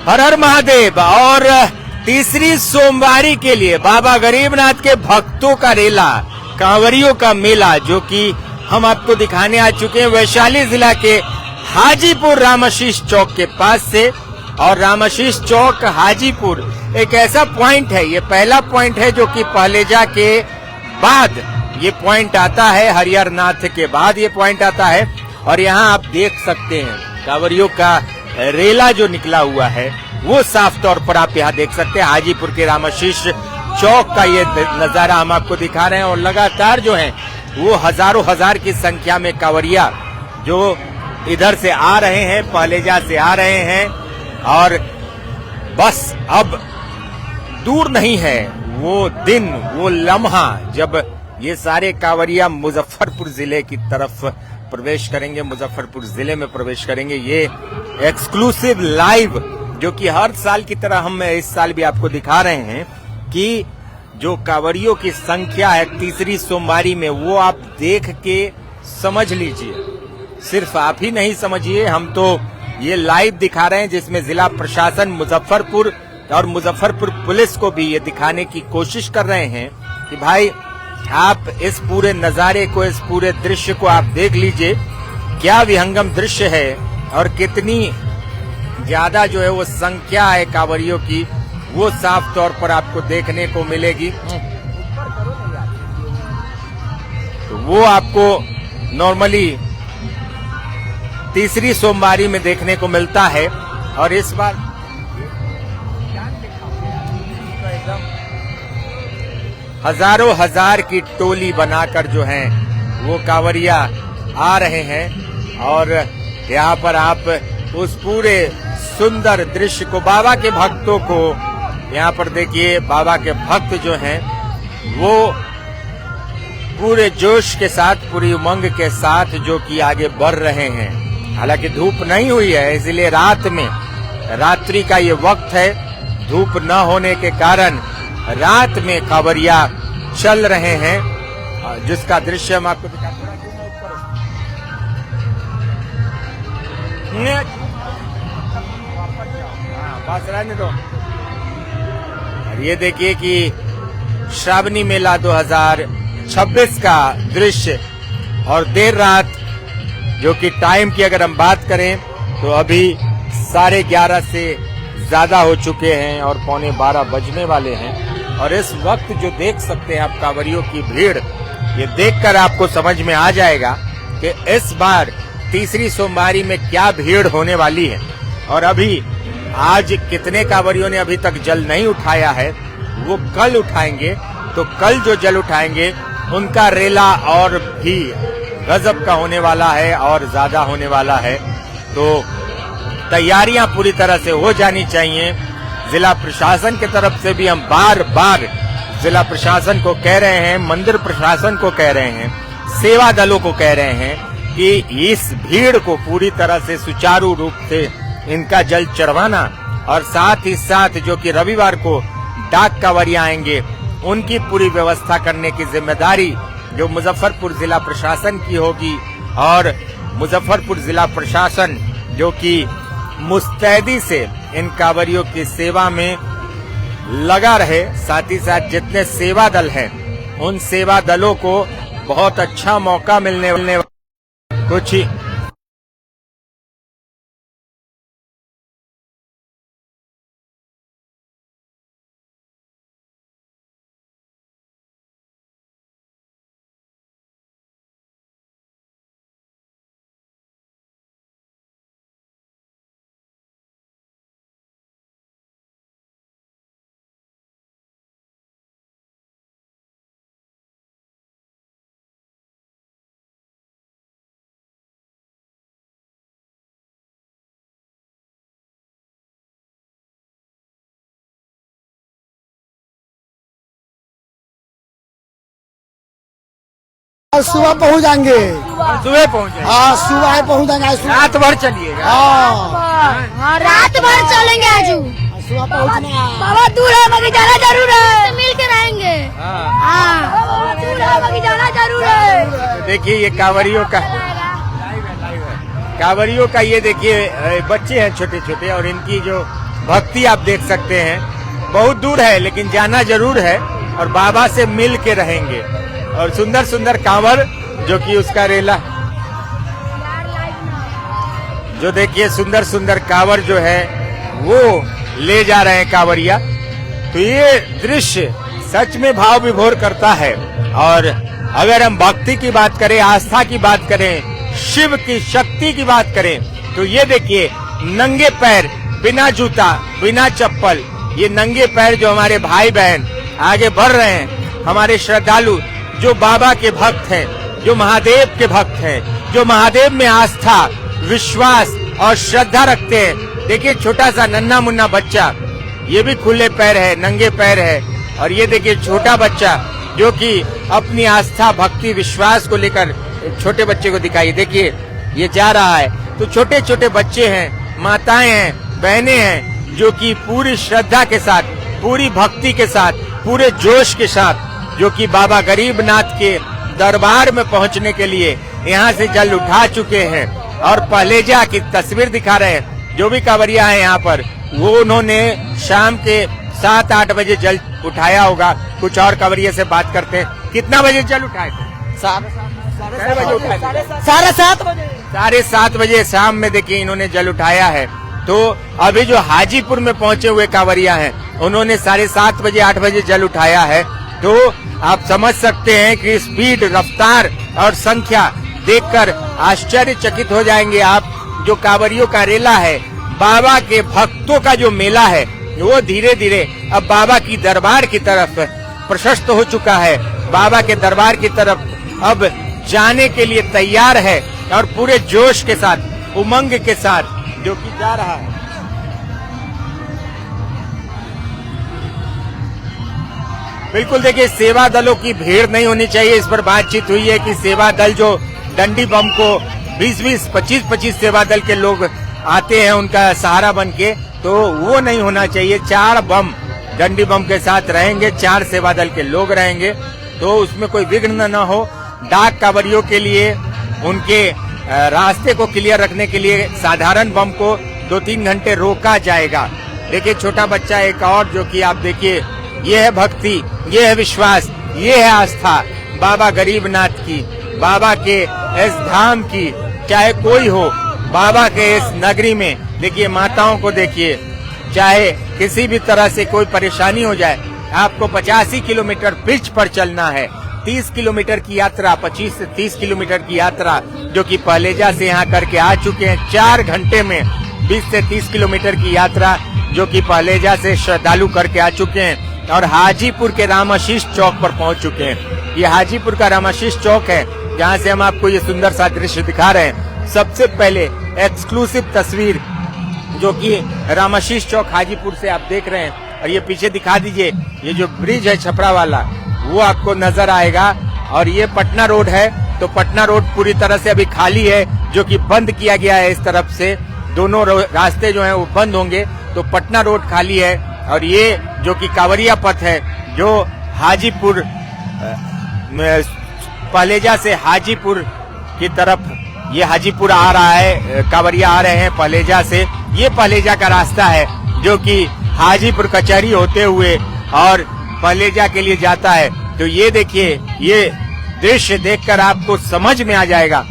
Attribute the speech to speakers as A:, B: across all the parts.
A: हर हर महादेव। और तीसरी सोमवारी के लिए बाबा गरीबनाथ के भक्तों का रेला, कांवरियों का मेला, जो कि हम आपको दिखाने आ चुके हैं वैशाली जिला के हाजीपुर रामाशीष चौक के पास से। और रामाशीष चौक हाजीपुर एक ऐसा पॉइंट है, ये पहला पॉइंट है जो कि पहलेजा के बाद ये पॉइंट आता है, हरिहरनाथ के बाद ये पॉइंट आता है। और यहाँ आप देख सकते हैं कांवरियों का रेला जो निकला हुआ है वो साफ तौर पर आप यहाँ देख सकते हैं। हाजीपुर के रामाशीष चौक का ये नजारा हम आपको दिखा रहे हैं। और लगातार जो है वो हजारों हजार की संख्या में कांवरिया जो इधर से आ रहे हैं, पहलेजा से आ रहे हैं। और बस अब दूर नहीं है वो दिन, वो लम्हा जब ये सारे कांवरिया मुजफ्फरपुर जिले की तरफ प्रवेश करेंगे, मुजफ्फरपुर जिले में प्रवेश करेंगे। ये एक्सक्लूसिव लाइव जो कि हर साल की तरह हम इस साल भी आपको दिखा रहे हैं कि जो कांवरियों की संख्या है तीसरी सोमवारी में, वो आप देख के समझ लीजिए। सिर्फ आप ही नहीं समझिए, हम तो ये लाइव दिखा रहे हैं जिसमें जिला प्रशासन मुजफ्फरपुर और मुजफ्फरपुर पुलिस को भी ये दिखाने की कोशिश कर रहे हैं कि भाई आप इस पूरे नजारे को, इस पूरे दृश्य को आप देख लीजिए, क्या विहंगम दृश्य है और कितनी ज्यादा जो है वो संख्या है कांवरियों की, वो साफ तौर पर आपको देखने को मिलेगी। तो वो आपको नॉर्मली तीसरी सोमवारी में देखने को मिलता है। और इस बार हजारों हजार की टोली बनाकर जो है वो कांवरिया आ रहे हैं। और यहाँ पर आप उस पूरे सुंदर दृश्य को, बाबा के भक्तों को यहाँ पर देखिए, बाबा के भक्त जो हैं वो पूरे जोश के साथ, पूरी उमंग के साथ जो कि आगे बढ़ रहे हैं। हालांकि धूप नहीं हुई है, इसलिए रात में, रात्रि का ये वक्त है, धूप न होने के कारण रात में कांवरिया चल रहे हैं, जिसका दृश्य हम आपको दिखाते हैं। बस रहने दो। ये देखिए कि श्रावणी मेला 2026 का दृश्य। और देर रात जो कि टाइम की अगर हम बात करें तो अभी 11:30 से ज्यादा हो चुके हैं और 11:45 बजने वाले हैं। और इस वक्त जो देख सकते हैं आप कांवरियों की भीड़, ये देखकर आपको समझ में आ जाएगा कि इस बार तीसरी सोमवारी में क्या भीड़ होने वाली है। और अभी आज कितने कांवरियों ने अभी तक जल नहीं उठाया है, वो कल उठाएंगे। तो कल जो जल उठाएंगे उनका रेला और भी गजब का होने वाला है और ज्यादा होने वाला है। तो तैयारियां पूरी तरह से हो जानी चाहिए। जिला प्रशासन की तरफ से भी हम बार बार जिला प्रशासन को कह रहे हैं, मंदिर प्रशासन को कह रहे हैं, सेवा दलों को कह रहे हैं कि इस भीड़ को पूरी तरह से सुचारू रूप से इनका जल चढ़वाना, और साथ ही साथ जो कि रविवार को डाक कांवरिया आएंगे उनकी पूरी व्यवस्था करने की जिम्मेदारी जो मुजफ्फरपुर जिला प्रशासन की होगी। और मुजफ्फरपुर जिला प्रशासन जो कि मुस्तैदी से इन कांवरियों की सेवा में लगा रहे, साथ ही साथ जितने सेवा दल हैं उन सेवा दलों को बहुत अच्छा मौका मिलने कुछ ही
B: सुबह पहुंच जाएंगे,
A: सुबह पहुंचे।
B: हाँ सुबह पहुंच जाएंगे,
A: रात भर चलिएगा।
C: हाँ रात भर चलेंगे। आजू
B: सुबह पहुंचना।
C: बाबा दूर है, बाकी जाना जरूर है, मिल के रहेंगे। हाँ दूर है, बाकी जाना जरूर है।
A: देखिए ये कांवरियों का ये देखिए बच्चे हैं छोटे छोटे, और इनकी जो भक्ति आप देख सकते हैं। बहुत दूर है लेकिन जाना जरूर है और बाबा से मिल के रहेंगे। और सुंदर सुंदर कांवर जो कि उसका रेला, जो देखिए सुंदर सुंदर कांवर जो है वो ले जा रहे हैं कांवरिया। तो ये दृश्य सच में भाव विभोर करता है। और अगर हम भक्ति की बात करें, आस्था की बात करें, शिव की शक्ति की बात करें, तो ये देखिए नंगे पैर, बिना जूता, बिना चप्पल, ये नंगे पैर जो हमारे भाई बहन आगे बढ़ रहे हैं, हमारे श्रद्धालु जो बाबा के भक्त हैं, जो महादेव के भक्त हैं, जो महादेव में आस्था, विश्वास और श्रद्धा रखते हैं। देखिए छोटा सा नन्हा मुन्ना बच्चा, ये भी खुले पैर है, नंगे पैर है। और ये देखिए छोटा बच्चा जो कि अपनी आस्था, भक्ति, विश्वास को लेकर, छोटे बच्चे को दिखाइए, देखिए ये जा रहा है। तो छोटे छोटे बच्चे हैं, माताएं हैं, बहनें हैं, जो कि पूरी श्रद्धा के साथ, पूरी भक्ति के साथ, पूरे जोश के साथ, जो कि बाबा गरीबनाथ के दरबार में पहुंचने के लिए यहाँ से जल उठा चुके हैं। और पहलेजा की तस्वीर दिखा रहे हैं। जो भी कांवरिया है यहाँ पर, वो उन्होंने शाम के 7-8 बजे जल उठाया होगा। कुछ और कांवरिया से बात करते हैं। कितना बजे जल उठाए थे? 7:30 बजे शाम में देखिए इन्होंने जल उठाया है। तो अभी जो हाजीपुर में पहुंचे हुए कांवरिया हैं, उन्होंने 7:30 बजे 8 बजे जल उठाया है। तो आप समझ सकते हैं कि स्पीड, रफ्तार और संख्या देखकर आश्चर्यचकित हो जाएंगे आप। जो कांवरियों का रेला है, बाबा के भक्तों का जो मेला है, वो धीरे धीरे अब बाबा की दरबार की तरफ प्रशस्त हो चुका है। बाबा के दरबार की तरफ अब जाने के लिए तैयार है और पूरे जोश के साथ, उमंग के साथ जो कि जा रहा है। बिल्कुल देखिए, सेवा दलों की भीड़ नहीं होनी चाहिए। इस पर बातचीत हुई है कि सेवा दल जो डंडी बम को 20-20, 25-25 सेवा दल के लोग आते हैं उनका सहारा बन के, तो वो नहीं होना चाहिए। 4 बम डंडी बम के साथ रहेंगे, 4 सेवा दल के लोग रहेंगे, तो उसमें कोई विघ्न न हो। डाक कांवरियों के लिए उनके रास्ते को क्लियर रखने के लिए साधारण बम को 2-3 घंटे रोका जाएगा। देखिए छोटा बच्चा एक और, जो कि आप देखिए, ये है भक्ति, ये है विश्वास, ये है आस्था बाबा गरीबनाथ की, बाबा के इस धाम की। चाहे कोई हो, बाबा के इस नगरी में देखिए माताओं को देखिए, चाहे किसी भी तरह से कोई परेशानी हो जाए, आपको 85 किलोमीटर पिच पर चलना है। 30 किलोमीटर की यात्रा, 25 से 30 किलोमीटर की यात्रा जो कि पहलेजा से यहाँ करके आ चुके हैं। 4 घंटे में 20 से 30 किलोमीटर की यात्रा जो कि पहलेजा से श्रद्धालु करके आ चुके हैं और हाजीपुर के रामाशीष चौक पर पहुंच चुके हैं। ये हाजीपुर का रामाशीष चौक है जहाँ से हम आपको ये सुंदर सा दृश्य दिखा रहे हैं। सबसे पहले एक्सक्लूसिव तस्वीर जो कि रामाशीष चौक हाजीपुर से आप देख रहे हैं। और ये पीछे दिखा दीजिए, ये जो ब्रिज है छपरा वाला, वो आपको नजर आएगा। और ये पटना रोड है, तो पटना रोड पूरी तरह से अभी खाली है, जो कि बंद किया गया है। इस तरफ से दोनों रास्ते जो हैं वो बंद होंगे, तो पटना रोड खाली है। और ये जो कि कांवरिया पथ है, जो हाजीपुर, पहलेजा से हाजीपुर की तरफ, ये हाजीपुर आ रहा है, कांवरिया आ रहे हैं पहलेजा से। ये पहलेजा का रास्ता है जो कि हाजीपुर कचहरी होते हुए और पहलेजा के लिए जाता है। तो ये देखिए, ये दृश्य देखकर आपको समझ में आ जाएगा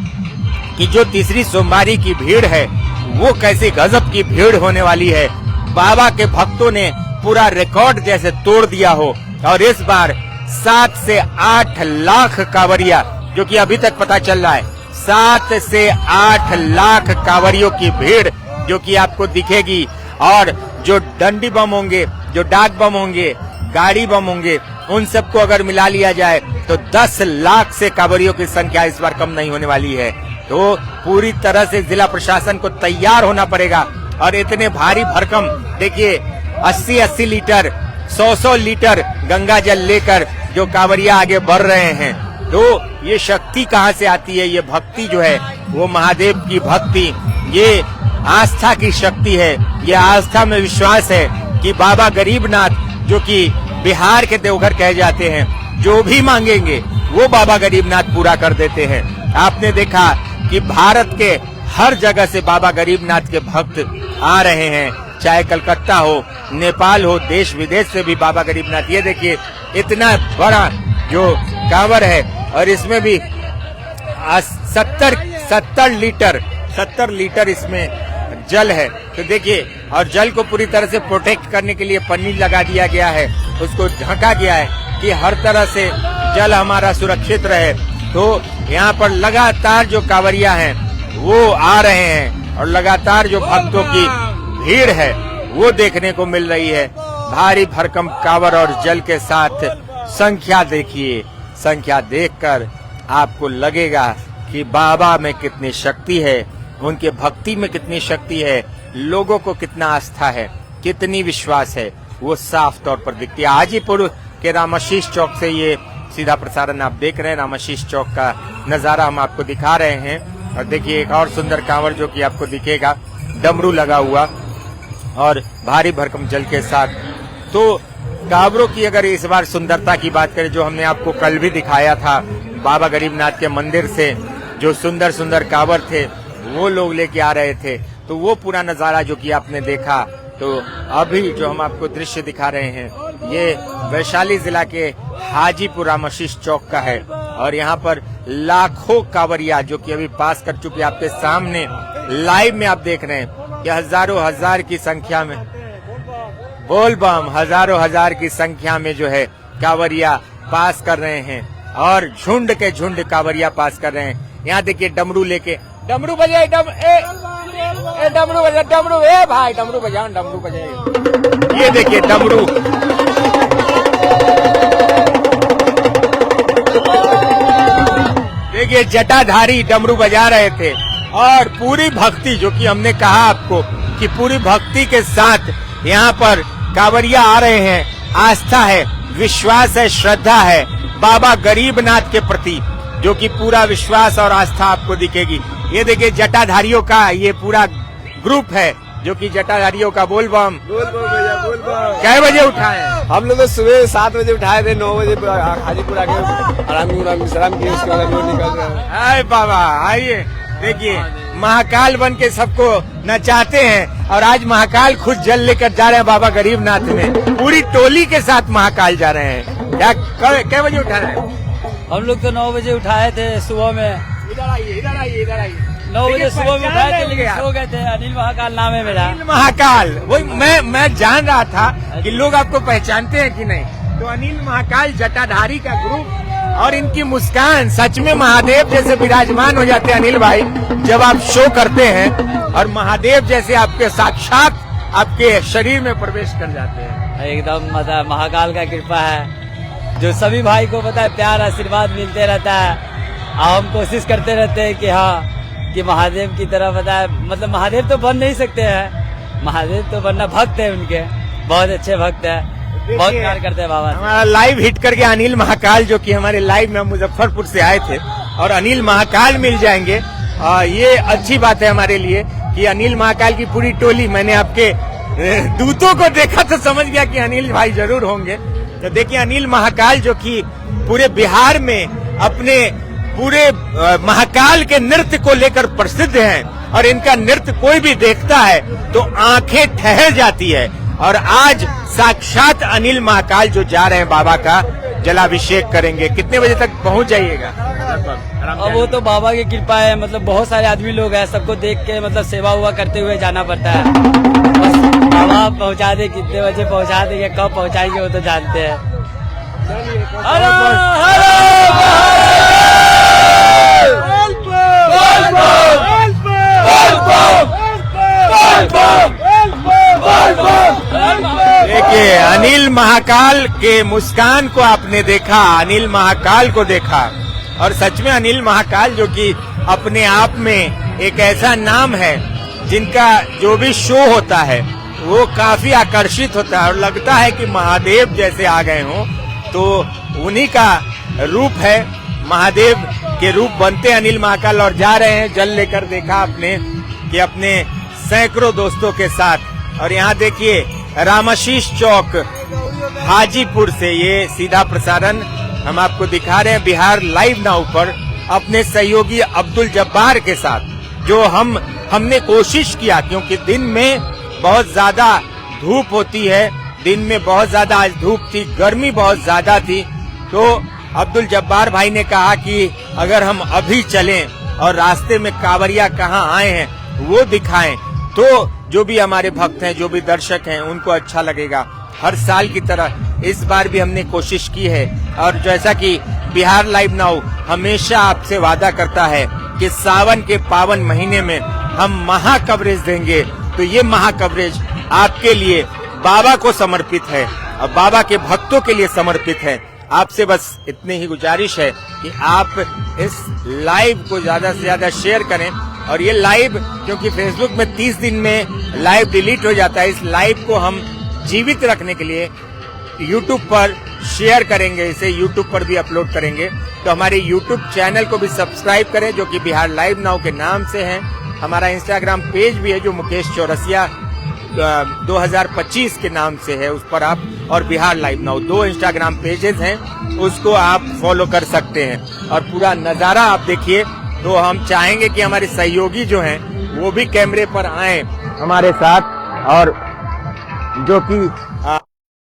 A: कि जो तीसरी सोमवारी की भीड़ है वो कैसी गजब की भीड़ होने वाली है। बाबा के भक्तों ने पूरा रिकॉर्ड जैसे तोड़ दिया हो। और इस बार 7 से 8 लाख कांवरिया, जो कि अभी तक पता चल रहा है, 7 से 8 लाख कांवरियों की भीड़ जो कि आपको दिखेगी। और जो डंडी बम होंगे, जो डाक बम होंगे, गाड़ी बम होंगे, उन सबको अगर मिला लिया जाए तो 10 लाख से कांवरियों की संख्या इस बार कम नहीं होने वाली है। तो पूरी तरह से जिला प्रशासन को तैयार होना पड़ेगा। और इतने भारी भरकम, देखिए 80-80 लीटर, 100-100 लीटर गंगा जल लेकर जो कांवरिया आगे बढ़ रहे हैं। तो ये शक्ति कहाँ से आती है? ये भक्ति जो है वो महादेव की भक्ति, ये आस्था की शक्ति है। ये आस्था में विश्वास है कि बाबा गरीबनाथ, जो कि बिहार के देवघर कहे जाते हैं, जो भी मांगेंगे वो बाबा गरीबनाथ पूरा कर देते हैं। आपने देखा कि भारत के हर जगह से बाबा गरीबनाथ के भक्त आ रहे हैं, चाहे कलकत्ता हो, नेपाल हो, देश विदेश से भी बाबा गरीबनाथ, ये देखिए इतना बड़ा जो कांवर है और इसमें भी 70 लीटर इसमें जल है। तो देखिए, और जल को पूरी तरह से प्रोटेक्ट करने के लिए पन्नी लगा दिया गया है, उसको ढका गया है कि हर तरह से जल हमारा सुरक्षित रहे। तो यहाँ पर लगातार जो कांवरिया हैं वो आ रहे हैं और लगातार जो भक्तों की भीड़ है वो देखने को मिल रही है। भारी भरकम कांवर और जल के साथ संख्या देखिए, संख्या देखकर आपको लगेगा कि बाबा में कितनी शक्ति है, उनके भक्ति में कितनी शक्ति है, लोगों को कितना आस्था है, कितनी विश्वास है, वो साफ तौर पर दिखती है। हाजीपुर के रामाशीष चौक से ये सीधा प्रसारण आप देख रहे हैं। रामाशीष चौक का नजारा हम आपको दिखा रहे हैं। और देखिए एक और सुंदर कांवर जो कि आपको दिखेगा, डमरू लगा हुआ और भारी भरकम जल के साथ। तो कांवरों की अगर इस बार सुंदरता की बात करें, जो हमने आपको कल भी दिखाया था, बाबा गरीबनाथ के मंदिर से जो सुंदर सुंदर कांवर थे वो लोग लेके आ रहे थे, तो वो पूरा नजारा जो कि आपने देखा। तो अभी जो हम आपको दृश्य दिखा रहे हैं ये वैशाली जिला के हाजीपुर रामाशीष चौक का है और यहाँ पर लाखों कांवरिया जो कि अभी पास कर चुके, आपके सामने लाइव में आप देख रहे हैं कि हजारों हजार की संख्या में, बोल बम, हजारों हजार की संख्या में जो है कांवरिया पास कर रहे हैं और झुंड के झुंड कांवरिया पास कर रहे हैं। यहाँ देखिए डमरू लेके, डमरू बजाए, डमरू बजाए, डमरू, ए भाई डमरू बजाओ, डमरू बजाए। ये देखिए डमरू, देखिए जटाधारी डमरू बजा रहे थे और पूरी भक्ति, जो कि हमने कहा आपको कि पूरी भक्ति के साथ यहाँ पर कांवरिया आ रहे हैं। आस्था है, विश्वास है, श्रद्धा है बाबा गरीबनाथ के प्रति, जो कि पूरा विश्वास और आस्था आपको दिखेगी। ये देखिए जटाधारियों का ये पूरा ग्रुप है जो कि जटाधारियों का बोल बम
D: भैया बोल बम।
A: कै बजे उठाए?
D: हम लोग तो सुबह 7 बजे उठाए थे, 9 बजे हाजीपुर आके आराम विश्राम किए, उसके बाद हम लोग निकल गए।
A: आए बाबा आइए, देखिए महाकाल बन के सबको नचाते हैं और आज महाकाल खुद जल लेकर जा रहे हैं बाबा गरीबनाथ में, पूरी टोली के साथ महाकाल जा रहे हैं। क्या कै बजे उठाए?
E: हम लोग तो 9 बजे उठाए थे सुबह में।
A: इधर आइए, इधर आइए, इधर आइए।
E: 9 बजे सुबह में उठाए थे, लेकिन सो गए थे। अनिल महाकाल नाम है मेरा।
A: अनिल महाकाल, वही मैं जान रहा था कि लोग आपको पहचानते हैं कि नहीं। तो अनिल महाकाल जटाधारी का ग्रुप और इनकी मुस्कान सच में महादेव जैसे विराजमान हो जाते हैं अनिल भाई, जब आप शो करते हैं और महादेव जैसे आपके साक्षात आपके शरीर में प्रवेश कर जाते हैं।
E: एकदम मतलब महाकाल का कृपा है, जो सभी भाई को पता है प्यार आशीर्वाद मिलते रहता है। और हम कोशिश करते रहते हैं कि हाँ कि महादेव की तरह पता है, मतलब महादेव तो बन नहीं सकते हैं, महादेव तो बनना, भक्त है उनके, बहुत अच्छे भक्त है, बहुत प्यार करते हैं बाबा।
A: हमारा लाइव हिट करके अनिल महाकाल, जो कि हमारे लाइव में मुजफ्फरपुर से आए थे और अनिल महाकाल मिल जाएंगे, ये अच्छी बात है हमारे लिए कि अनिल महाकाल की पूरी टोली। मैंने आपके दूतों को देखा तो समझ गया कि अनिल भाई जरूर होंगे। तो देखिए अनिल महाकाल जो कि पूरे बिहार में अपने पूरे महाकाल के नृत्य को लेकर प्रसिद्ध हैं और इनका नृत्य कोई भी देखता है तो आंखें ठहर जाती है। और आज साक्षात अनिल महाकाल जो जा रहे हैं बाबा का जलाभिषेक करेंगे। कितने बजे तक पहुंच जाइएगा?
E: अब वो तो बाबा की कृपा है, मतलब बहुत सारे आदमी लोग हैं, सबको देख के मतलब सेवा हुआ करते हुए जाना पड़ता है। बस बाबा पहुंचा दे, कितने बजे पहुंचा देंगे, कब पहुंचाएंगे वो तो जानते हैं।
A: देखिए अनिल महाकाल के मुस्कान को आपने देखा, अनिल महाकाल को देखा और सच में अनिल महाकाल जो कि अपने आप में एक ऐसा नाम है जिनका जो भी शो होता है वो काफी आकर्षित होता है और लगता है कि महादेव जैसे आ गए हों। तो उन्हीं का रूप है, महादेव के रूप बनते अनिल महाकाल और जा रहे हैं जल लेकर। देखा आपने कि अपने सैकड़ों दोस्तों के साथ। और यहाँ देखिए रामाशीष चौक हाजीपुर से ये सीधा प्रसारण हम आपको दिखा रहे हैं बिहार लाइव नाउ पर अपने सहयोगी अब्दुल जब्बार के साथ, जो हमने कोशिश किया, क्योंकि दिन में बहुत ज्यादा धूप होती है, दिन में बहुत ज्यादा आज धूप थी, गर्मी बहुत ज्यादा थी। तो अब्दुल जब्बार भाई ने कहा कि अगर हम अभी चलें और रास्ते में कांवरिया कहाँ आए हैं वो दिखाएं तो जो भी हमारे भक्त हैं, जो भी दर्शक हैं, उनको अच्छा लगेगा। हर साल की तरह इस बार भी हमने कोशिश की है और जैसा कि बिहार लाइव नाउ हमेशा आपसे वादा करता है कि सावन के पावन महीने में हम महा कवरेज देंगे, तो ये महा कवरेज आपके लिए बाबा को समर्पित है और बाबा के भक्तों के लिए समर्पित है। आपसे बस इतनी ही गुजारिश है कि आप इस लाइव को ज्यादा से ज्यादा शेयर करें और ये लाइव, क्योंकि फेसबुक में 30 दिन में लाइव डिलीट हो जाता है, इस लाइव को हम जीवित रखने के लिए यूट्यूब पर शेयर करेंगे, इसे यूट्यूब पर भी अपलोड करेंगे। तो हमारे यूट्यूब चैनल को भी सब्सक्राइब करें जो कि बिहार लाइव नाउ के नाम से है। हमारा इंस्टाग्राम पेज भी है जो मुकेश चौरसिया 2025 के नाम से है, उस पर आप, और Bihar live now 2 Instagram pages हैं, उसको आप फॉलो कर सकते हैं और पूरा नजारा आप देखिए। तो हम चाहेंगे कि हमारे सहयोगी जो हैं वो भी कैमरे पर आए हमारे साथ और जो कि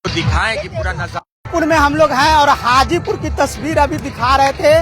A: दिखाएं कि पूरा नजारा।
B: हाजीपुर में हम लोग हैं और हाजीपुर की तस्वीर अभी दिखा रहे थे।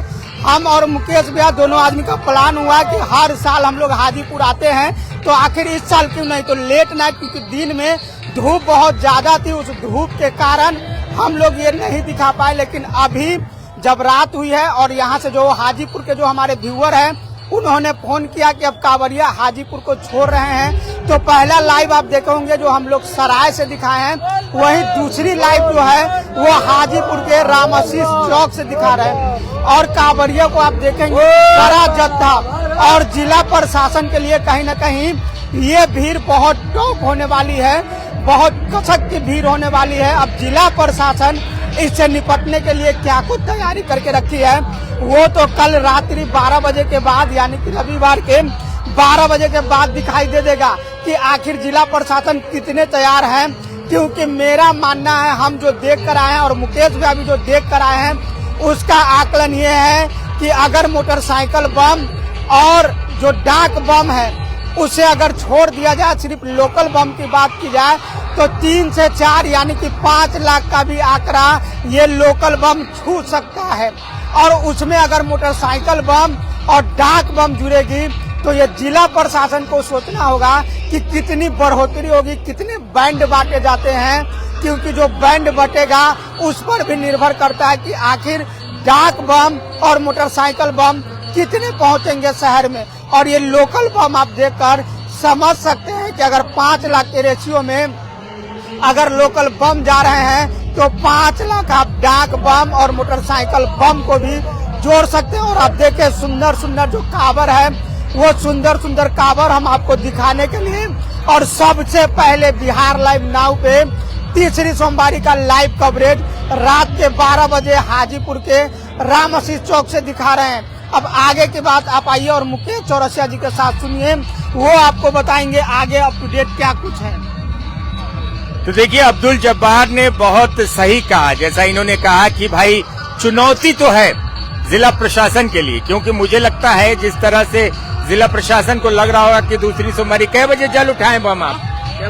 B: हम और मुकेश भैया दोनों आदमी का प्लान हुआ कि हर साल हम लोग हाजीपुर आते हैं, तो आखिर इस साल क्यों नहीं, तो लेट नाइट, क्योंकि दिन में धूप बहुत ज्यादा थी, उस धूप के कारण हम लोग ये नहीं दिखा पाए। लेकिन अभी जब रात हुई है और यहाँ से जो हाजीपुर के जो हमारे व्यूअर हैं उन्होंने फोन किया कि अब कांवरिया हाजीपुर को छोड़ रहे हैं, तो पहला लाइव आप देखे होंगे जो हम लोग सराय से दिखाए हैं, वही दूसरी लाइव जो है वो हाजीपुर के राम आशीष चौक से दिखा रहे हैं। और कांवरिया को आप देखेंगे बड़ा जत्था, और जिला प्रशासन के लिए कहीं न कहीं ये भीड़ बहुत टॉप होने वाली है, बहुत कसक की भीड़ होने वाली है। अब जिला प्रशासन इससे निपटने के लिए क्या कुछ तैयारी करके रखी है वो तो कल रात्रि 12 बजे के बाद, यानी कि रविवार के 12 बजे के बाद दिखाई दे देगा कि आखिर जिला प्रशासन कितने तैयार हैं। क्योंकि मेरा मानना है, हम जो देख कर आए हैं और मुकेश भी अभी जो देख कर आए हैं, उसका आकलन ये है कि अगर मोटरसाइकिल बम और जो डाक बम है उसे अगर छोड़ दिया जाए, सिर्फ लोकल बम की बात की जाए, तो 3 से 4 यानी कि 5 लाख का भी आंकड़ा ये लोकल बम छू सकता है। और उसमें अगर मोटरसाइकिल बम और डाक बम जुड़ेगी तो ये जिला प्रशासन को सोचना होगा कि कितनी बढ़ोतरी होगी, कितने बैंड बांटे जाते हैं, क्योंकि जो बैंड बटेगा उस पर भी निर्भर करता है कि आखिर डाक बम और मोटरसाइकिल बम कितने पहुंचेंगे शहर में। और ये लोकल बम आप देखकर समझ सकते हैं कि अगर 5 लाख के रेशियो में अगर लोकल बम जा रहे हैं तो 5 लाख आप डाक बम और मोटरसाइकिल बम को भी जोड़ सकते हैं। और आप देखें सुंदर सुंदर जो कांवर है, वो सुंदर सुंदर कांवर हम आपको दिखाने के लिए, और सबसे पहले बिहार लाइव नाउ पे तीसरी सोमवारी का लाइव कवरेज रात के 12 बजे हाजीपुर के राम आशीष चौक से दिखा रहे हैं। अब आगे की बात आप आइए और मुकेश चौरसिया जी के साथ सुनिए, वो आपको बताएंगे आगे अप टू डेट क्या कुछ है।
A: तो देखिए, अब्दुल जब्बार ने बहुत सही कहा, जैसा इन्होंने कहा कि भाई चुनौती तो है जिला प्रशासन के लिए, क्योंकि मुझे लगता है जिस तरह से जिला प्रशासन को लग रहा होगा कि दूसरी सोमवारी कै बजे जल उठाए बम आप?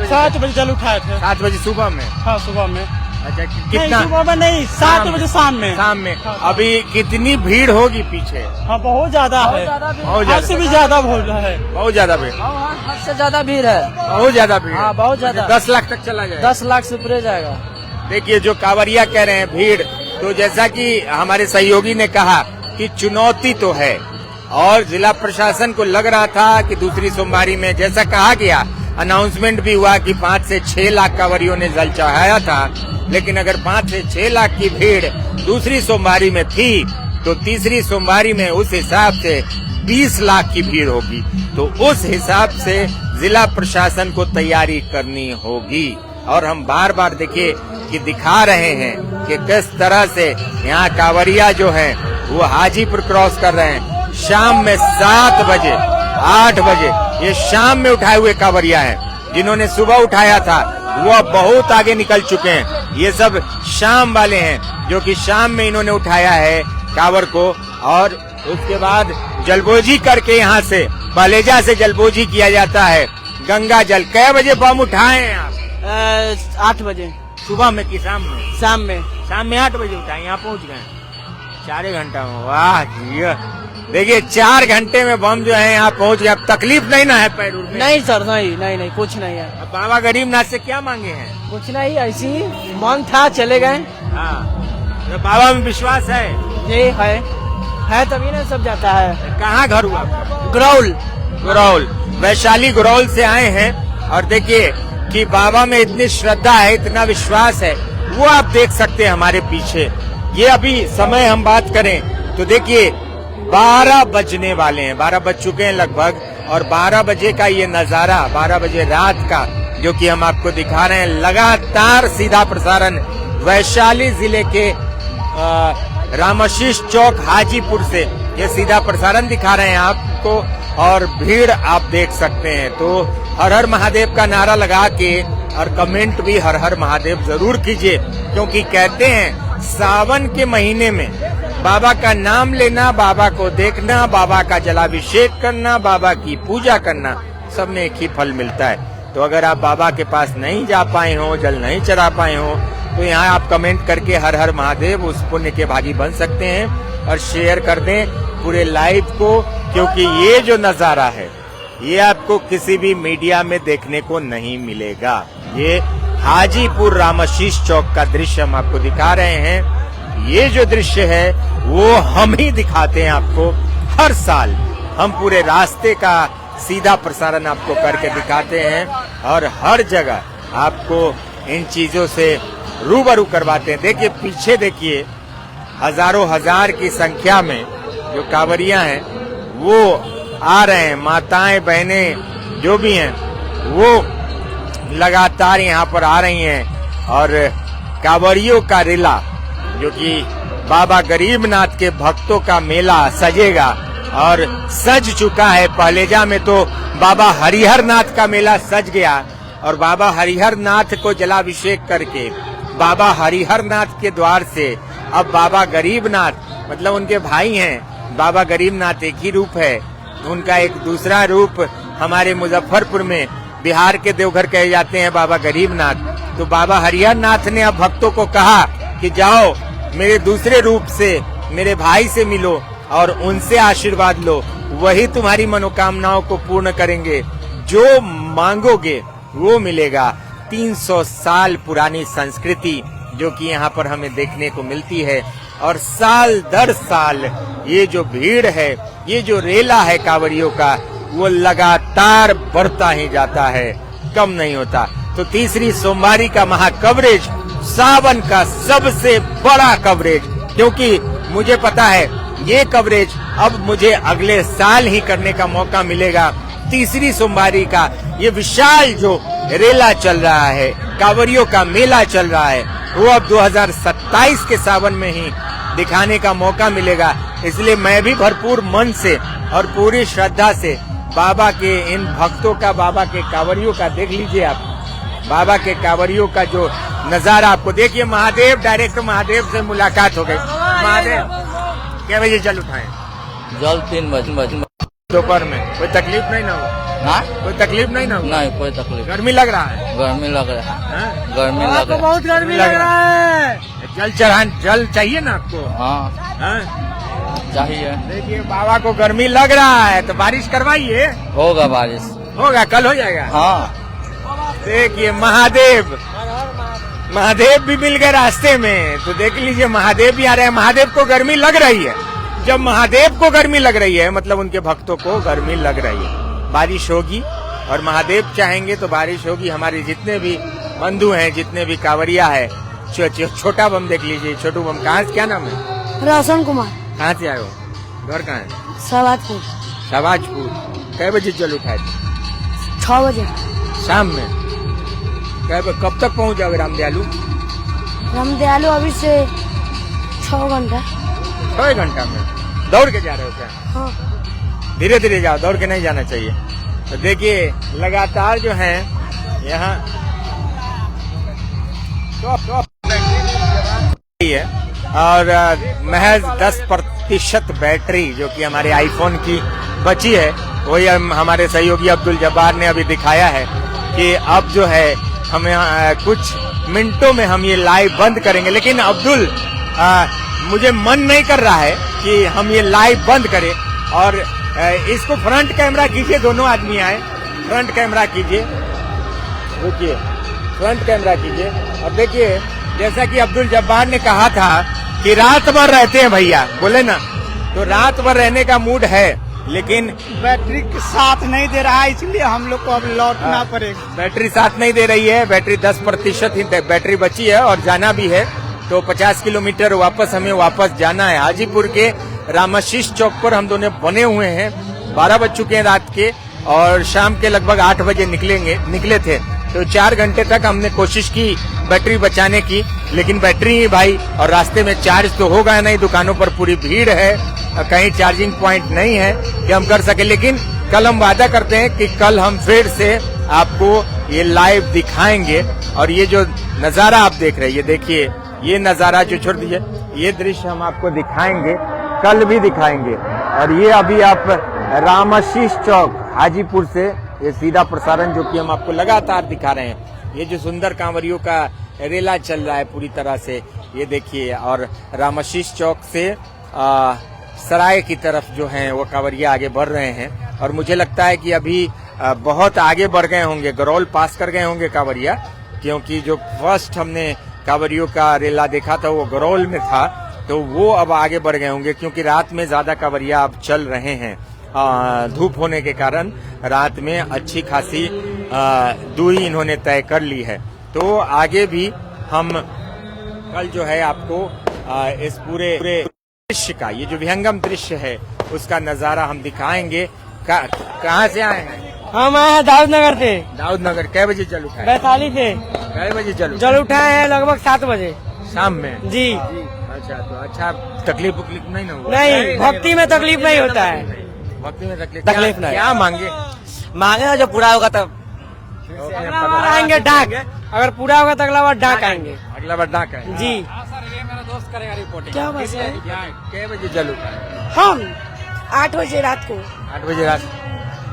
B: 7 बजे जल उठाए थे।
A: 7 बजे सुबह में?
B: हाँ, सुबह में।
A: अच्छा, कितना?
B: सुबह में नहीं, 7 बजे शाम में।
A: शाम में। अभी कितनी भीड़ होगी पीछे?
B: हाँ, बहुत ज्यादा है,
A: बहुत ज्यादा
B: से भी ज्यादा भीड़ है,
A: बहुत ज्यादा भीड़,
E: हद से ज्यादा भीड़ है,
A: बहुत ज्यादा भीड़।
E: हाँ, बहुत ज्यादा।
A: 10 लाख तक चला जाए,
E: 10 लाख से ऊपर जाएगा।
A: देखिए जो कांवरिया कह रहे हैं भीड़, तो जैसा कि हमारे सहयोगी ने कहा कि चुनौती तो है, और जिला प्रशासन को लग रहा था कि दूसरी सोमवारी में, जैसा कहा गया, अनाउंसमेंट भी हुआ कि 5 से 6 लाख कांवरियों ने जल चढ़ाया था, लेकिन अगर 5 से 6 लाख की भीड़ दूसरी सोमवारी में थी तो तीसरी सोमवारी में उस हिसाब से 20 लाख की भीड़ होगी। तो उस हिसाब से जिला प्रशासन को तैयारी करनी होगी। और हम बार बार देखिए कि दिखा रहे हैं कि किस तरह से यहाँ कांवरिया जो है वो हाजीपुर क्रॉस कर रहे हैं। शाम में 7 बजे 8 बजे ये शाम में उठाए हुए कांवरिया हैं। जिन्होंने सुबह उठाया था वो अब बहुत आगे निकल चुके हैं। ये सब शाम वाले हैं जो कि शाम में इन्होंने उठाया है कांवर को, और उसके बाद जलबोजी करके यहाँ से बलेजा से जलबोजी किया जाता है गंगा जल। कै बजे बम उठाए हैं आप?
B: 8 बजे
A: सुबह में कि शाम में?
B: शाम में।
A: शाम में 8 बजे उठाए, यहाँ पहुंच गए 4 घंटा में। वाह जी, देखिए 4 घंटे में बम जो है यहाँ पहुंच गया। अब तकलीफ नहीं ना है पैर में?
B: नहीं सर, नहीं कुछ नहीं है।
A: अब बाबा गरीबनाथ से क्या मांगे हैं?
B: कुछ नहीं, ऐसी ही मन था, चले गए।
A: हाँ, तो बाबा में विश्वास है?
B: जी है तभी ना सब जाता है।
A: कहाँ घर हुआ आपका?
B: ग्रौल।
A: वैशाली ग्रौल से आए हैं। और देखिए कि बाबा में इतनी श्रद्धा है, इतना विश्वास है, वो आप देख सकते हैं हमारे पीछे। ये अभी समय हम बात करें तो देखिए 12 बजने वाले हैं, 12 बज चुके हैं लगभग। और 12 बजे का ये नजारा, 12 बजे रात का जो कि हम आपको दिखा रहे हैं, लगातार सीधा प्रसारण वैशाली जिले के रामाशीष चौक हाजीपुर से ये सीधा प्रसारण दिखा रहे हैं आपको। और भीड़ आप देख सकते हैं। तो हर हर महादेव का नारा लगा के और कमेंट भी हर हर महादेव जरूर कीजिए, क्योंकि कहते हैं सावन के महीने में बाबा का नाम लेना, बाबा को देखना, बाबा का जलाभिषेक करना, बाबा की पूजा करना, सब में एक ही फल मिलता है। तो अगर आप बाबा के पास नहीं जा पाए हो, जल नहीं चढ़ा पाए हो, तो यहाँ आप कमेंट करके हर हर महादेव उस पुण्य के भागी बन सकते हैं। और शेयर कर दें पूरे लाइव को, क्योंकि ये जो नजारा है ये आपको किसी भी मीडिया में देखने को नहीं मिलेगा। ये हाजीपुर रामाशीष चौक का दृश्य हम आपको दिखा रहे हैं। ये जो दृश्य है वो हम ही दिखाते हैं आपको हर साल। हम पूरे रास्ते का सीधा प्रसारण आपको करके दिखाते हैं और हर जगह आपको इन चीजों से रूबरू करवाते हैं। देखिए पीछे देखिए, हजारों हजार की संख्या में जो कांवरियां हैं वो आ रहे हैं। माताएं बहनें जो भी हैं वो लगातार यहाँ पर आ रही हैं। और कांवरियों का रेला जो कि बाबा गरीबनाथ के भक्तों का मेला सजेगा और सज चुका है। पहलेजा में तो बाबा हरिहर नाथ का मेला सज गया और बाबा हरिहर नाथ को जलाभिषेक करके बाबा हरिहर नाथ के द्वार से अब बाबा गरीबनाथ, मतलब उनके भाई हैं, बाबा गरीबनाथ एक ही रूप है, उनका एक दूसरा रूप हमारे मुजफ्फरपुर में बिहार के देवघर कहे जाते हैं बाबा गरीबनाथ। तो बाबा हरिहर नाथ ने अब भक्तों को कहा कि जाओ मेरे दूसरे रूप से मेरे भाई से मिलो और उनसे आशीर्वाद लो, वही तुम्हारी मनोकामनाओं को पूर्ण करेंगे, जो मांगोगे वो मिलेगा। 300 साल पुरानी संस्कृति जो कि यहाँ पर हमें देखने को मिलती है और साल दर साल ये जो भीड़ है, ये जो रेला है कांवरियों का, वो लगातार बढ़ता ही जाता है, कम नहीं होता। तो तीसरी सोमवारी का महाकवरेज, सावन का सबसे बड़ा कवरेज, क्योंकि मुझे पता है ये कवरेज अब मुझे अगले साल ही करने का मौका मिलेगा। तीसरी सोमवारी का ये विशाल जो रेला चल रहा है, कांवरियों का मेला चल रहा है, वो अब 2027 के सावन में ही दिखाने का मौका मिलेगा। इसलिए मैं भी भरपूर मन से और पूरी श्रद्धा से बाबा के इन भक्तों का, बाबा के कांवरियों का देख लीजिए आप, बाबा के कांवरियों का जो नजारा आपको देखिए। महादेव, डायरेक्टर महादेव से मुलाकात हो गई। महादेव क्या बजे जल उठाए?
E: जल 3 बजे
A: दोपहर में। कोई तकलीफ नहीं ना हो?
E: हाँ?
A: कोई तकलीफ नहीं ना हो?
E: नहीं, कोई तकलीफ।
A: गर्मी लग रहा है?
E: गर्मी लग रहा है,
A: हाँ?
E: गर्मी लग रहा है,
B: बहुत गर्मी लग रहा है।
A: जल चाहिए ना आपको?
E: हाँ
A: हाँ?
E: चाहिए।
A: देखिए बाबा को गर्मी लग रहा है तो बारिश करवाइए।
E: होगा बारिश,
A: होगा, कल हो जाएगा।
E: हाँ।
A: देखिए महादेव भी मिल गए रास्ते में, तो देख लीजिए महादेव भी आ रहे हैं। महादेव को गर्मी लग रही है। जब महादेव को गर्मी लग रही है मतलब उनके भक्तों को गर्मी लग रही है। बारिश होगी और महादेव चाहेंगे तो बारिश होगी। हमारे जितने भी बंधु हैं, जितने भी कांवरिया है, छोटा बम देख लीजिए। छोटू बम कहाँ से, क्या नाम है?
C: रोशन कुमार।
A: कहाँ से आए हो? घर कहाँ है?
C: सवाजपुर।
A: सवाजपुर। कै बजे जल उठाए थे?
C: 6 बजे
A: शाम में। कब तक पहुँच जाओगे रामदयालु?
C: रामदयालु अभी से 6 घंटा।
A: 6 घंटा में दौड़ के जा रहे हो क्या?
C: हाँ।
A: धीरे धीरे जाओ, दौड़ के नहीं जाना चाहिए। तो देखिए लगातार जो है यहाँ है और महज 10% बैटरी जो कि हमारे आईफोन की बची है वही हमारे सहयोगी अब्दुल जब्बार ने अभी दिखाया है कि अब जो है हमें कुछ मिनटों में हम ये लाइव बंद करेंगे। लेकिन अब्दुल, मुझे मन नहीं कर रहा है कि हम ये लाइव बंद करें, और इसको फ्रंट कैमरा कीजिए, दोनों आदमी आए, फ्रंट कैमरा कीजिए, रुकिए, फ्रंट कैमरा कीजिए। और देखिए, जैसा कि अब्दुल जब्बार ने कहा था कि रात भर रहते हैं भैया, बोले ना, तो रात भर रहने का मूड है, लेकिन
B: बैटरी के साथ नहीं दे रहा है, इसलिए हम लोग को अब लौटना पड़ेगा।
A: बैटरी साथ नहीं दे रही है, बैटरी 10% ही बैटरी बची है और जाना भी है, तो 50 किलोमीटर हमें वापस जाना है। हाजीपुर के रामाशीष चौक पर हम दोनों बने हुए हैं, 12 बज चुके हैं रात के, और शाम के लगभग 8 बजे निकले थे, तो 4 घंटे तक हमने कोशिश की बैटरी बचाने की, लेकिन बैटरी ही भाई, और रास्ते में चार्ज तो होगा नहीं, दुकानों पर पूरी भीड़ है, कहीं चार्जिंग पॉइंट नहीं है कि हम कर सके। लेकिन कल हम वादा करते हैं कि कल हम फिर से आपको ये लाइव दिखाएंगे। और ये जो नजारा आप देख रहे हैं, ये देखिए, ये नजारा जो छोड़ दीजिए, ये दृश्य हम आपको दिखाएंगे, कल भी दिखाएंगे। और ये अभी आप रामाशीष चौक हाजीपुर से ये सीधा प्रसारण जो कि हम आपको लगातार दिखा रहे हैं, ये जो सुंदर कांवरियों का रेला चल रहा है पूरी तरह से, ये देखिए। और रामाशीष चौक से सराय की तरफ जो है वो कांवरिया आगे बढ़ रहे हैं, और मुझे लगता है कि अभी बहुत आगे बढ़ गए होंगे, गरौल पास कर गए होंगे कांवरिया, क्योंकि जो फर्स्ट हमने कांवरियों का रेला देखा था वो गरौल में था, तो वो अब आगे बढ़ गए होंगे, क्योंकि रात में ज्यादा कांवरिया अब चल रहे हैं। धूप होने के कारण रात में अच्छी खासी दूरी इन्होंने तय कर ली है। तो आगे भी हम कल जो है आपको इस पूरे दृश्य का, ये जो विहंगम दृश्य है उसका नजारा हम दिखाएंगे। कहाँ से आए हैं?
F: हम आए हैं दाऊदनगर से।
A: दाऊदनगर। कै बजे जल उठाए?
F: वैशाली से।
A: कै बजे
F: जल उठाए हैं लगभग 7 बजे
A: शाम में।
F: जी।
A: अच्छा, तो अच्छा, तकलीफ नहीं ना हुआ?
F: नहीं, भक्ति में तकलीफ नहीं होता है।
A: भक्ति में तकलीफ
F: नहीं।
A: क्या मांगे?
F: मांगे जब पूरा होगा तब आएंगे डाक, अगर पूरा होगा तो अगला बार डाक आएंगे।
A: अगला बार डाक आएंगे
F: जी।
E: मेरा दोस्त करेगा रिपोर्टिंग।
F: क्या बात है?
A: कै बजे जल उठाए?
G: हम 8 बजे रात को।
A: 8 बजे रात।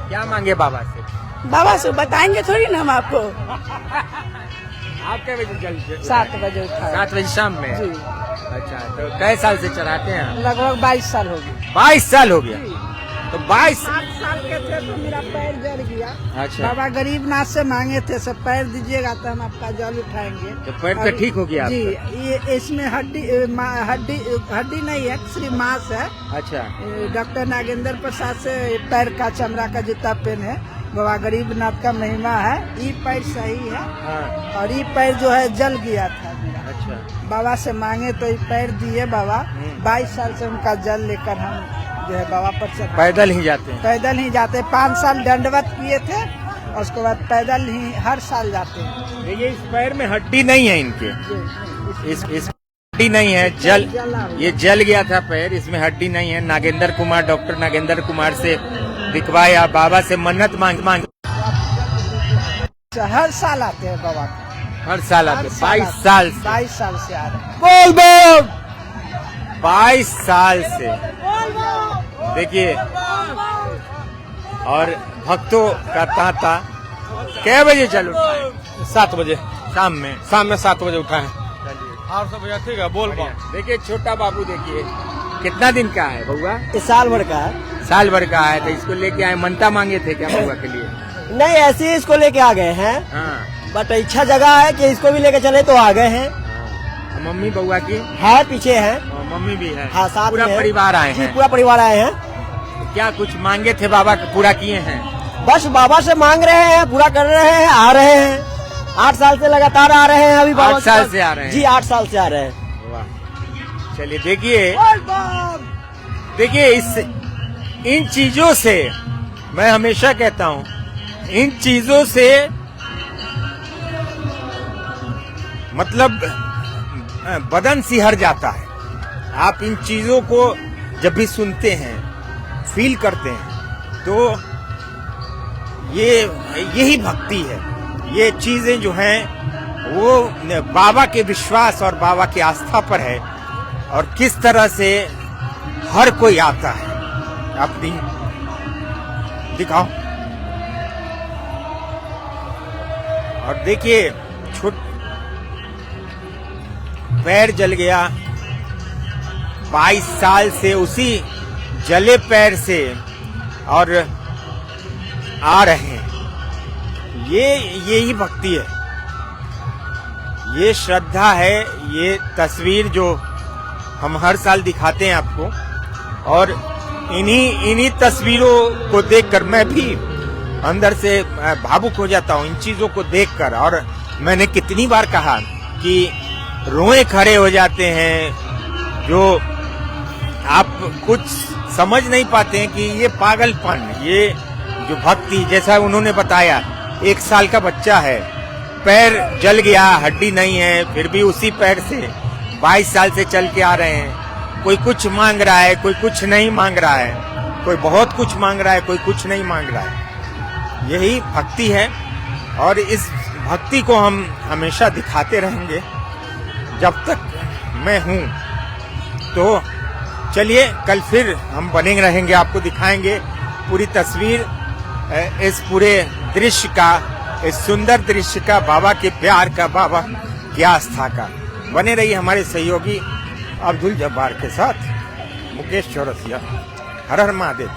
A: क्या मांगे बाबा से?
G: बाबा से बताएंगे थोड़ी ना हम आपको।
A: आप कै बजे जल?
G: 7 बजे उठा।
A: 7 बजे शाम में?
G: जी।
A: अच्छा, तो कै साल से चढ़ाते हैं?
G: लगभग 22 साल हो गए।
A: 22 साल हो गया। तो 22
G: साल के थे तो मेरा पैर जल गया।
A: अच्छा।
G: बाबा गरीबनाथ से मांगे थे, सब पैर दीजिएगा तो हम आपका जल उठाएंगे।
A: तो पैर तो ठीक हो गया
G: जी।
A: आपका?
G: ये इसमें हड्डी नहीं है, सिर्फ मांस है।
A: अच्छा।
G: डॉक्टर नागेंद्र प्रसाद से पैर का चमड़ा का जूता पेन है। बाबा गरीबनाथ का महिमा है। ये पैर सही है।
A: हाँ।
G: और ये पैर जो है जल गया था मेरा।
A: अच्छा।
G: बाबा से मांगे तो ये पैर दिए बाबा। 22 साल से उनका जल लेकर हम जो है बाबा पर चढ़ा।
A: पैदल ही जाते हैं?
G: पैदल ही जाते। 5 साल दंडवत किए थे और उसके बाद पैदल ही हर साल जाते हैं।
A: ये इस पैर में हड्डी नहीं है इनके, इस हड्डी नहीं है, ये जल गया था पैर, इसमें हड्डी नहीं है। नागेंद्र कुमार, डॉक्टर नागेंद्र कुमार से दिखवाया, बाबा से मन्नत मांग।
G: हर साल आते हैं बाबा।
A: हर साल आते? 22 साल से?
G: 22 साल से आ रहे हैं।
A: बोल बोल। 22 साल से देखिए। और भक्तों का तांता। कै बजे चल उठाए?
F: 7 बजे
A: शाम में?
F: शाम में 7 बजे उठाए। और सब भैया ठीक है, बोल बा।
A: देखिए छोटा बाबू, देखिए कितना दिन का है बउआ?
G: साल भर का है।
A: साल भर का है। तो इसको लेके आए, मनता मांगे थे क्या बउआ के लिए?
G: नहीं, ऐसे ही इसको लेके आ गए हैं।
A: हाँ।
G: बट इच्छा जगह है कि इसको भी लेके चले तो आ गए हैं।
A: मम्मी बउआ की
G: है पीछे है।
A: मम्मी भी है?
G: हाँ, साथ
A: पूरा
G: में है।
A: परिवार आए
G: जी,
A: हैं?
G: पूरा परिवार आए हैं।
A: क्या कुछ मांगे थे बाबा, पूरा किए हैं?
G: बस बाबा से मांग रहे हैं, पूरा कर रहे हैं, आ रहे हैं। 8 साल से लगातार आ रहे हैं। अभी बाबा
A: 8 साल से आ रहे हैं?
G: जी, 8 साल से आ रहे हैं।
A: वाह। चलिए देखिए इन चीजों से, मैं हमेशा कहता हूँ, इन चीजों से मतलब बदन सिहर जाता है। आप इन चीजों को जब भी सुनते हैं, फील करते हैं, तो यही भक्ति है। ये चीजें जो हैं वो बाबा के विश्वास और बाबा की आस्था पर है, और किस तरह से हर कोई आता है अपनी दिखाओ। और देखिए पैर जल गया, 22 साल से उसी जले पैर से और आ रहे हैं। यही भक्ति है, ये श्रद्धा है, ये तस्वीर जो हम हर साल दिखाते हैं आपको। और इन्हीं तस्वीरों को देखकर मैं भी अंदर से भावुक हो जाता हूँ, इन चीजों को देखकर। और मैंने कितनी बार कहा कि रोए खड़े हो जाते हैं, जो आप कुछ समझ नहीं पाते हैं कि ये पागलपन, ये जो भक्ति, जैसा उन्होंने बताया 1 साल का बच्चा है, पैर जल गया, हड्डी नहीं है, फिर भी उसी पैर से 22 साल से चल के आ रहे हैं। कोई कुछ मांग रहा है, कोई कुछ नहीं मांग रहा है, कोई बहुत कुछ मांग रहा है, कोई कुछ नहीं मांग रहा है। यही भक्ति है और इस भक्ति को हम हमेशा दिखाते रहेंगे जब तक मैं हूँ। तो चलिए कल फिर हम बने रहेंगे, आपको दिखाएंगे पूरी तस्वीर, इस पूरे दृश्य का, इस सुंदर दृश्य का, बाबा के प्यार का, बाबा की आस्था का। बने रहिए हमारे सहयोगी अब्दुल जब्बार के साथ, मुकेश चौरसिया। हर हर महादेव।